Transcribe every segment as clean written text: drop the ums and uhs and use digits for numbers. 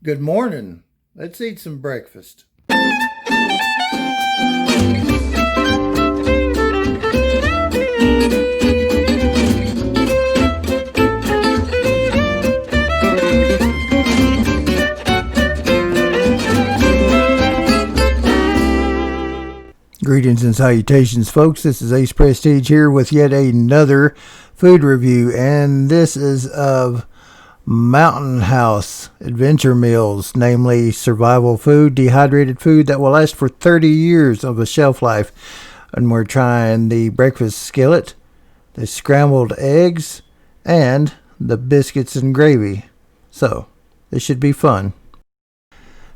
Good morning. Let's eat some breakfast. Greetings and salutations, folks. This is Ace Prestige here with yet another food review, and this is of Mountain House Adventure Meals, namely survival food, dehydrated food that will last for 30 years of a shelf life. And we're trying the breakfast skillet, the scrambled eggs, and the biscuits and gravy. So, this should be fun.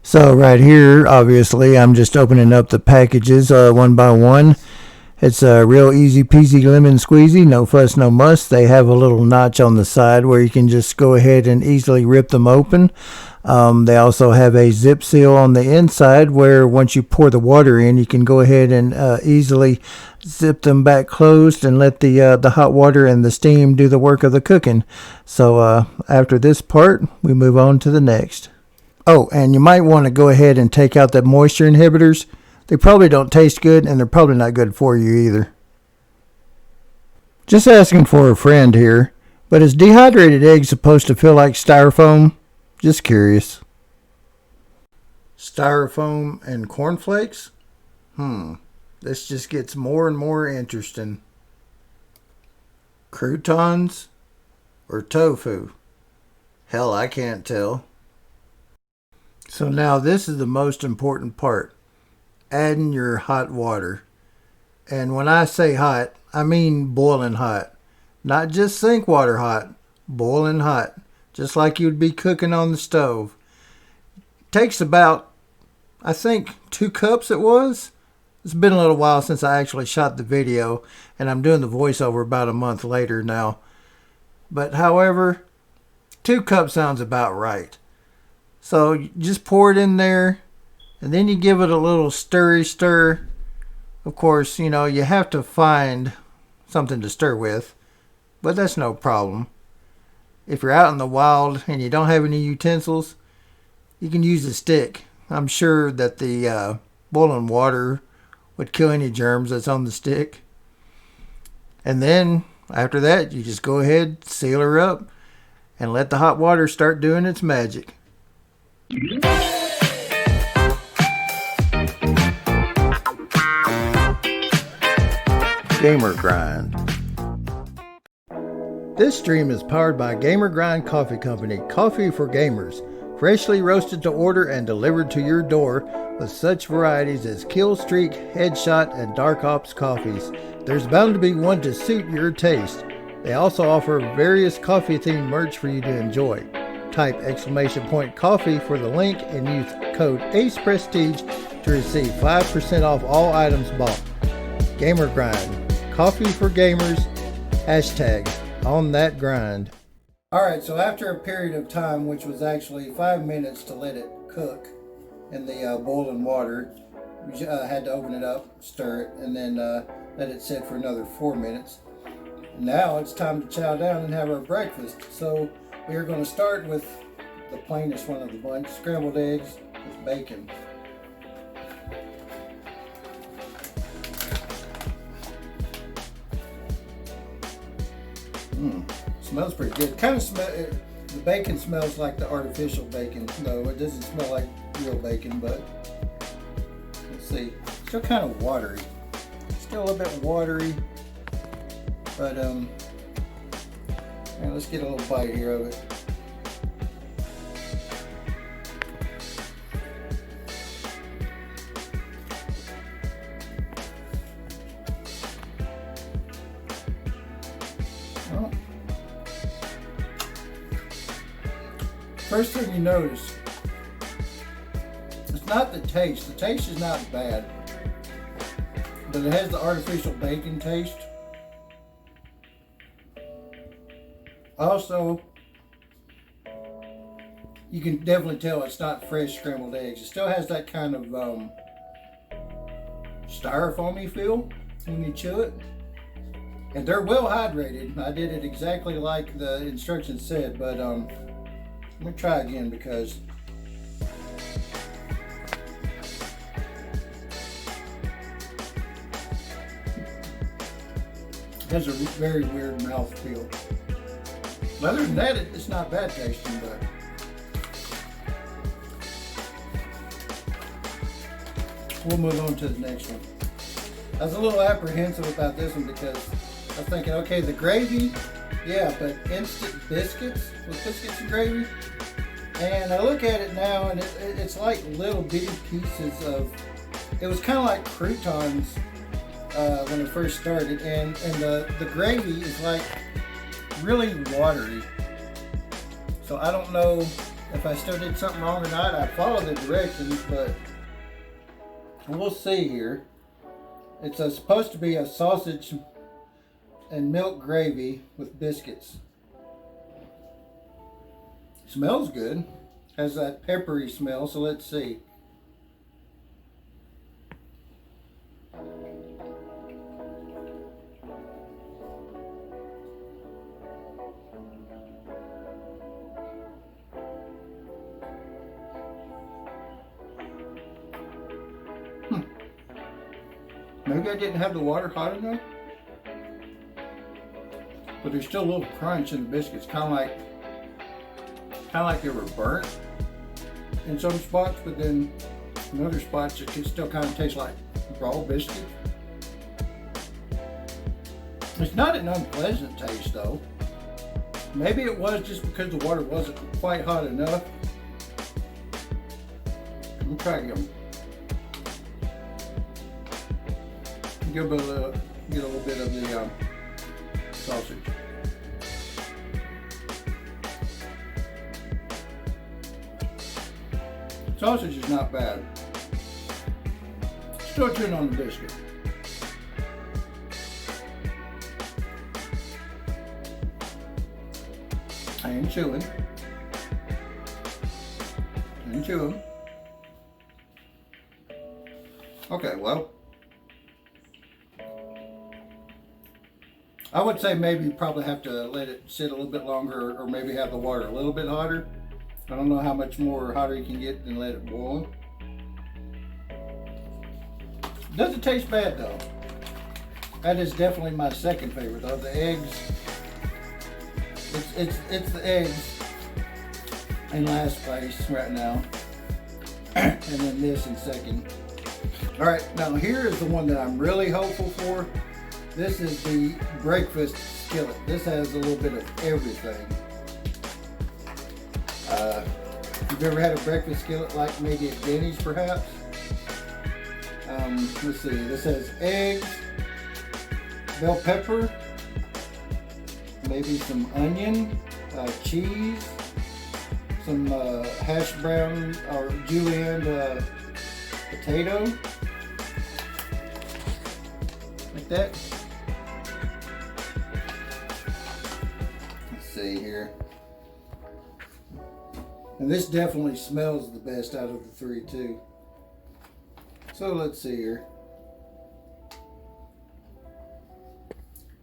So right here, obviously, I'm just opening up the packages one by one. It's a real easy peasy lemon squeezy, no fuss, no muss. They have a little notch on the side where you can just go ahead and easily rip them open. They also have a zip seal on the inside where once you pour the water in, you can go ahead and easily zip them back closed and let the hot water and the steam do the work of the cooking. So after this part, we move on to the next. Oh, and you might want to go ahead and take out the moisture inhibitors. They probably don't taste good, and they're probably not good for you either. Just asking for a friend here, but is dehydrated egg supposed to feel like styrofoam? Just curious. Styrofoam and cornflakes? This just gets more and more interesting. Croutons or tofu? Hell, I can't tell. So now this is the most important part. Adding your hot water. And when I say hot, I mean boiling hot. Not just sink water hot, boiling hot. Just like you'd be cooking on the stove. Takes about, I think, 2 cups it was. It's been a little while since I actually shot the video, and I'm doing the voiceover about a month later now. But however, 2 cups sounds about right. So you just pour it in there, and then you give it a little stir. Of course, you have to find something to stir with, but that's no problem. If you're out in the wild and you don't have any utensils, you can use a stick. I'm sure that the boiling water would kill any germs that's on the stick. And then after that, you just go ahead, seal her up, and let the hot water start doing its magic. Gamer Grind. This stream is powered by Gamer Grind Coffee Company, coffee for gamers, freshly roasted to order and delivered to your door with such varieties as Kill Streak, Headshot, and Dark Ops coffees. There's bound to be one to suit your taste. They also offer various coffee-themed merch for you to enjoy. Type !coffee for the link and use code ACEPRESTIGE to receive 5% off all items bought. Gamer Grind, coffee for gamers, hashtag on that grind. Alright, so after a period of time, which was actually 5 minutes to let it cook in the boiling water, we had to open it up, stir it, and then let it sit for another 4 minutes. Now it's time to chow down and have our breakfast. So we are going to start with the plainest one of the bunch, scrambled eggs with bacon. Smells pretty good. Kind of the bacon smells like the artificial bacon, though it doesn't smell like real bacon. But let's see, still kind of watery. Still a little bit watery, but yeah, let's get a little bite here of it. Well, first thing you notice, it's not the taste. The taste is not bad, but it has the artificial bacon taste. Also, you can definitely tell it's not fresh scrambled eggs. It still has that kind of styrofoamy feel when you chew it. And they're well hydrated. I did it exactly like the instructions said, but let me try again because It has a very weird mouthfeel. Other than that, it's not bad tasting, but we'll move on to the next one. I was a little apprehensive about this one because I was thinking, okay, the gravy, yeah, but instant biscuits with biscuits and gravy. And I look at it now, and it's like little bitty pieces of. It was kind of like croutons when it first started, and the gravy is like really watery. So I don't know if I still did something wrong or not. I followed the directions, but we'll see here. It's supposed to be a sausage and milk gravy with biscuits. Smells good. Has that peppery smell, so let's see. Maybe I didn't have the water hot enough, but there's still a little crunch in the biscuits, kind of like they were burnt in some spots, but then in other spots it still kind of tastes like raw biscuit. It's not an unpleasant taste though. Maybe it was just because the water wasn't quite hot enough. Let me try again. Get a little bit of the sausage. Sausage is not bad. Still chewing on the biscuit. I ain't chewing. Okay, well, I would say maybe you probably have to let it sit a little bit longer, or maybe have the water a little bit hotter. I don't know how much more hotter you can get than let it boil. Doesn't taste bad though. That is definitely my second favorite though. The eggs. It's the eggs in last place right now, and then this in second. All right, now here is the one that I'm really hopeful for. This is the breakfast skillet. This has a little bit of everything. If you've ever had a breakfast skillet, like maybe at Denny's perhaps. Let's see, this has eggs, bell pepper, maybe some onion, cheese, some hash brown or julienne potato, like that. Let's see here. And this definitely smells the best out of the three too. So let's see here.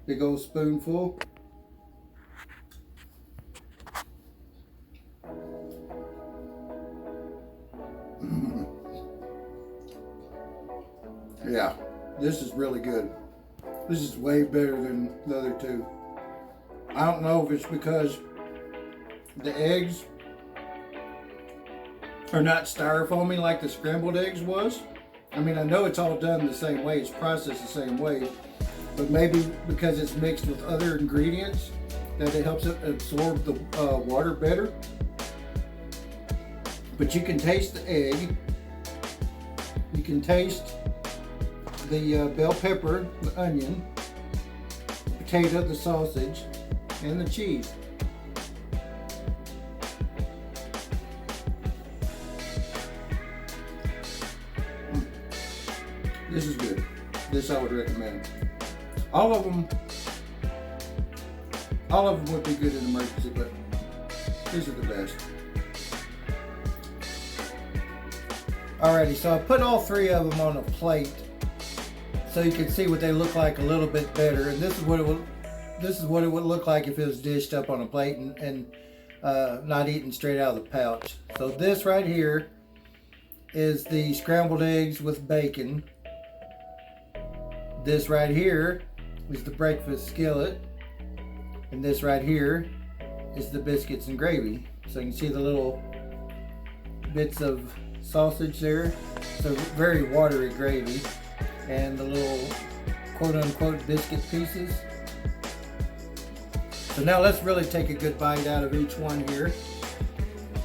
Big old spoonful. Yeah, this is really good. This is way better than the other two. I don't know if it's because the eggs are not styrofoamy like the scrambled eggs was. I mean, I know it's all done the same way, it's processed the same way, but maybe because it's mixed with other ingredients that it helps it absorb the water better. But you can taste the egg, you can taste the bell pepper, the onion, the potato, the sausage, and the cheese. This is good. This I would recommend. All of them would be good in emergency, but these are the best. Alrighty, so I put all three of them on a plate so you can see what they look like a little bit better. And this is what it would look like if it was dished up on a plate and not eaten straight out of the pouch. So this right here is the scrambled eggs with bacon. This right here is the breakfast skillet, and this right here is the biscuits and gravy. So you can see the little bits of sausage there. It's a very watery gravy, and the little quote-unquote biscuit pieces. So now let's really take a good bite out of each one here.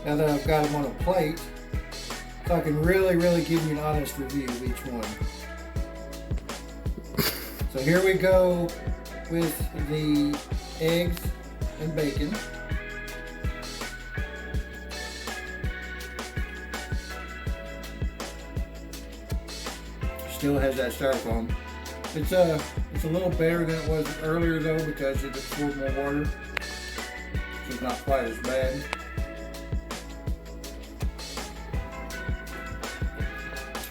Now that I've got them on a plate, so I can really give you an honest review of each one. So here we go with the eggs and bacon. Still has that styrofoam. It's a little better than it was earlier though, because it absorbed more water. So it's not quite as bad.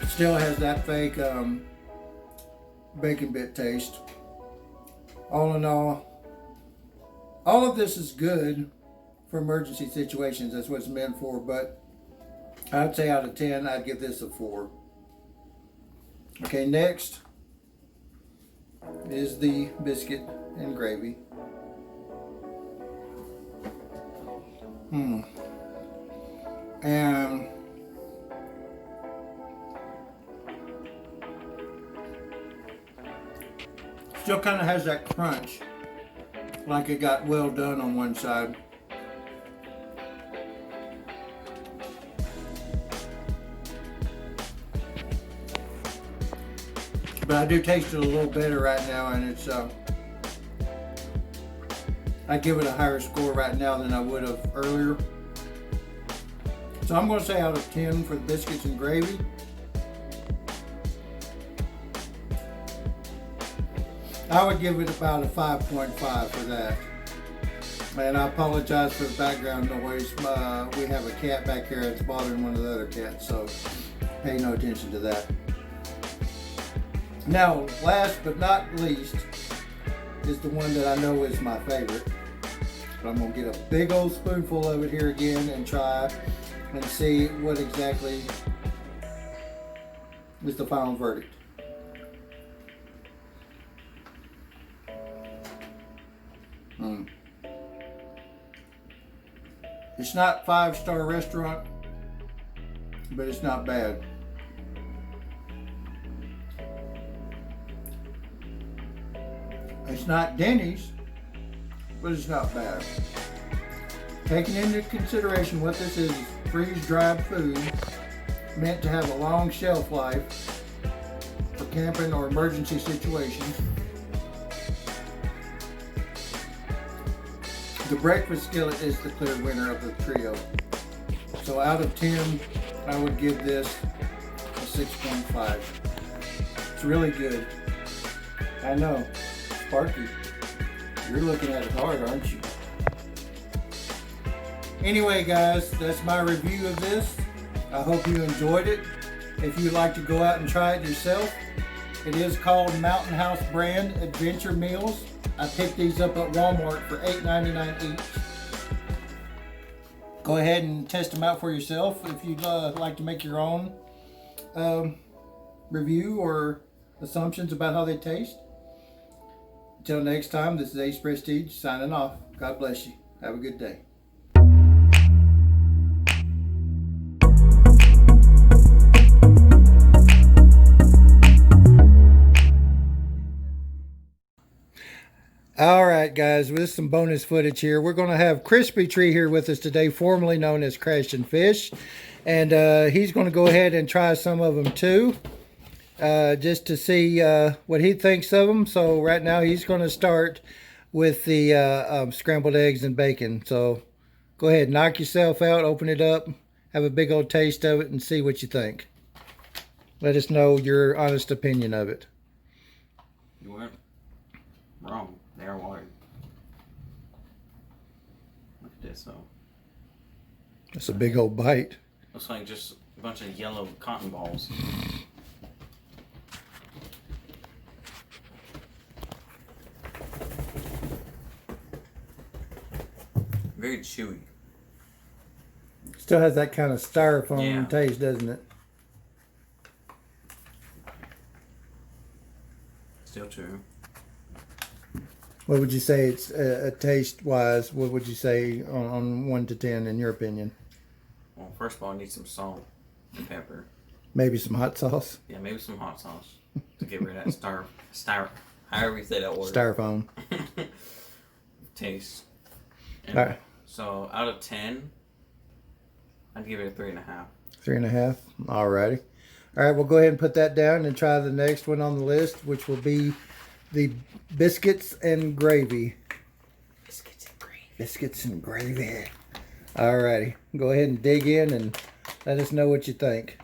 It still has that fake bacon bit taste. All in all of this is good for emergency situations. That's what it's meant for, but I'd say out of 10, I'd give this a 4. Okay, next is the biscuit and gravy. And still kind of has that crunch, like it got well done on one side. But I do taste it a little better right now, and it's I give it a higher score right now than I would have earlier. So I'm going to say out of 10 for the biscuits and gravy. I would give it about a 5.5 for that. And I apologize for the background noise. We have a cat back here that's bothering one of the other cats, so pay no attention to that. Now, last but not least is the one that I know is my favorite. But I'm going to get a big old spoonful of it here again and try and see what exactly is the final verdict. It's not 5-star restaurant, but it's not bad. It's not Denny's, but it's not bad. Taking into consideration what this is freeze-dried food meant to have a long shelf life for camping or emergency situations. The breakfast skillet is the clear winner of the trio. So out of 10, I would give this a 6.5. It's really good. I know. Sparky, you're looking at it hard, aren't you? Anyway, guys, that's my review of this. I hope you enjoyed it. If you'd like to go out and try it yourself, it is called Mountain House brand Adventure Meals. I picked these up at Walmart for $8.99 each. Go ahead and test them out for yourself if you'd like to make your own review or assumptions about how they taste. Until next time, this is Ace Prestige signing off. God bless you. Have a good day. All right, guys, with some bonus footage here, we're going to have Crispy Tree here with us today, formerly known as Crash and Fish. And he's going to go ahead and try some of them too. Just to see what he thinks of them. So right now he's going to start with the scrambled eggs and bacon. So go ahead, knock yourself out, open it up, have a big old taste of it, and see what you think. Let us know your honest opinion of it. You weren't wrong. They're watered. Look at this though. That's a big old bite. Looks like just a bunch of yellow cotton balls. Very chewy. Still has that kind of styrofoam taste, doesn't it? Still true. What would you say it's taste wise? What would you say on 1 to 10 in your opinion? Well, first of all, I need some salt and pepper. Maybe some hot sauce. Yeah, maybe some hot sauce to get rid of that however you say that word. Styrofoam. Taste. And All right. So out of 10, I'd give it a 3.5. 3.5. Alrighty. All right, we'll go ahead and put that down and try the next one on the list, which will be the Biscuits and Gravy. Biscuits and Gravy. Biscuits and Gravy. Alrighty. Go ahead and dig in and let us know what you think.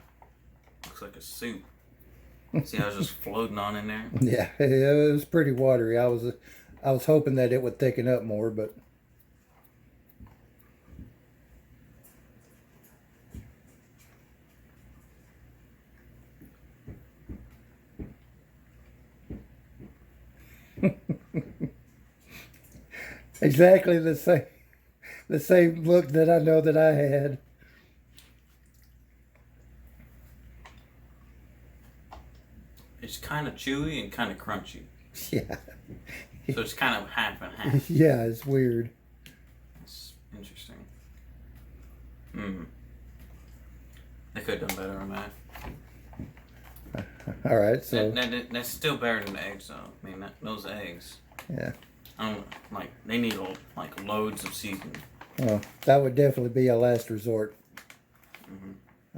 Looks like a soup. See how it's just floating on in there? Yeah, it was pretty watery. I was hoping that it would thicken up more, but exactly the same look that I know that I had. It's kind of chewy and kind of crunchy. Yeah. So it's kind of half and half. Yeah, it's weird. It's interesting. They could have done better on that. All right, so that's still better than the eggs, though. I mean, those eggs. Yeah. I don't like. They need like loads of seasoning. Oh, that would definitely be a last resort.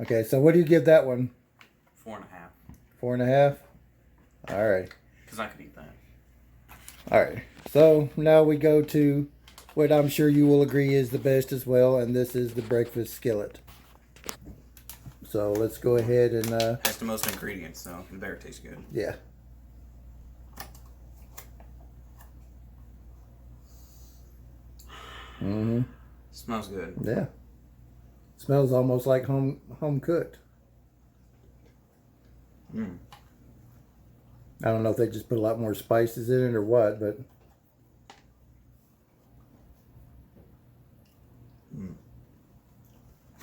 Okay, so what do you give that one? 4.5. 4.5. All right. Because I could eat that. All right. So now we go to what I'm sure you will agree is the best as well, and this is the breakfast skillet. So let's go ahead and Has the most ingredients, so it better taste good. yeah. Smells good. Yeah. Smells almost like home cooked. I don't know if they just put a lot more spices in it or what, but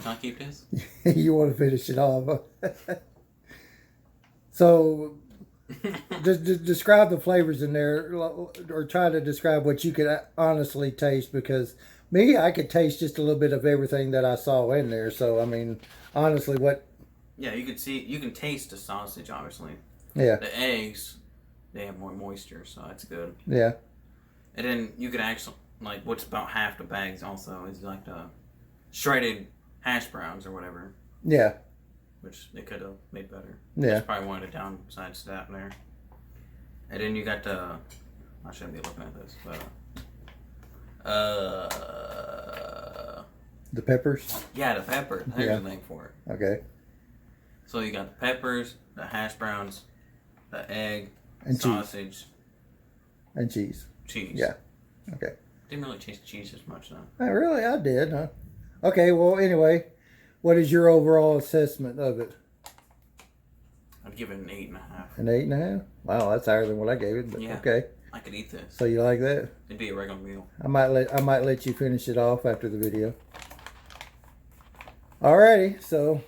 Can I keep this? you want to finish it off. So just describe the flavors in there, or try to describe what you could honestly taste, because me, I could taste just a little bit of everything that I saw in there. So, I mean, honestly, what... Yeah, you can taste the sausage, obviously. Yeah. The eggs, they have more moisture, so that's good. Yeah. And then you could actually, like, what's about half the bags also is like the shredded hash browns or whatever. Yeah. Which they could have made better. Yeah. That's probably one of the downsides to that there. And then you got the, I shouldn't be looking at this, but The peppers? yeah, the pepper. There's a name for it. Okay. So you got the peppers, the hash browns, the egg, And sausage, cheese. And cheese. cheese. Yeah. Okay. Didn't really taste cheese as much though. Really? I did, huh? Okay, well, anyway, what is your overall assessment of it? I'd give it an 8.5. An 8.5? Wow, that's higher than what I gave it, but Yeah. okay. I could eat this. So you like that? It'd be a regular meal. I might let you finish it off after the video. Alrighty, so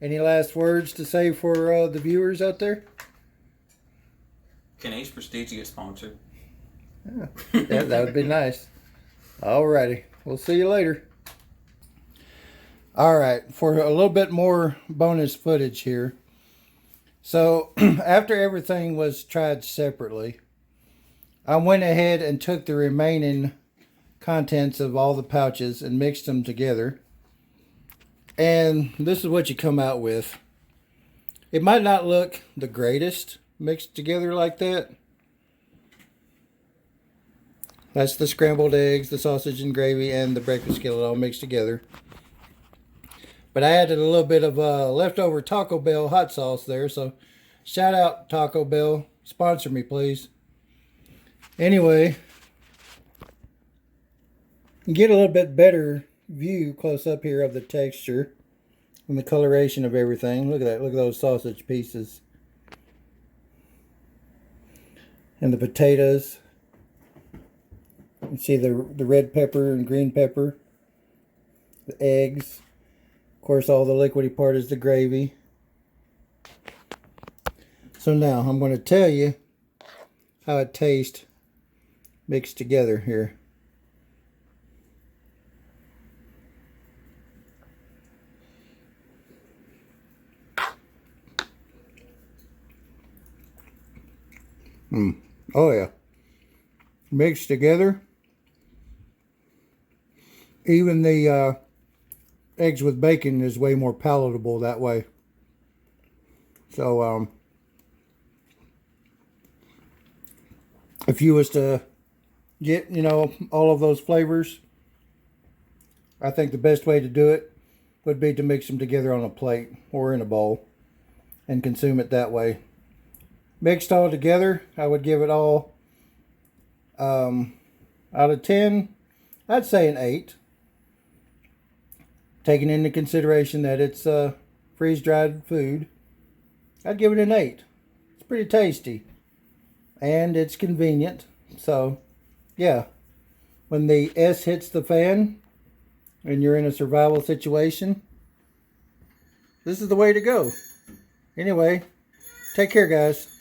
any last words to say for the viewers out there? Can Ace Prestige get sponsored? Yeah, that would be nice. Alrighty, we'll see you later. Alright, for a little bit more bonus footage here. So, after everything was tried separately, I went ahead and took the remaining contents of all the pouches and mixed them together. And this is what you come out with. It might not look the greatest mixed together like that. That's the scrambled eggs, the sausage and gravy, and the breakfast skillet all mixed together. But I added a little bit of leftover Taco Bell hot sauce there. So shout out Taco Bell. Sponsor me, please. Anyway, you get a little bit better view close up here of the texture and the coloration of everything. Look at that. Look at those sausage pieces. And the potatoes. You see the red pepper and green pepper. The eggs. Of course, all the liquidy part is the gravy. So now I'm going to tell you how it tastes mixed together here. Oh yeah. Mixed together. Even the eggs with bacon is way more palatable that way. So if you was to get, you know, all of those flavors, I think the best way to do it would be to mix them together on a plate or in a bowl and consume it that way. Mixed all together, I would give it all out of 10, I'd say an 8. Taking into consideration that it's freeze-dried food, I'd give it an 8. It's pretty tasty. And it's convenient. So, yeah. When the S hits the fan and you're in a survival situation, this is the way to go. Anyway, take care, guys.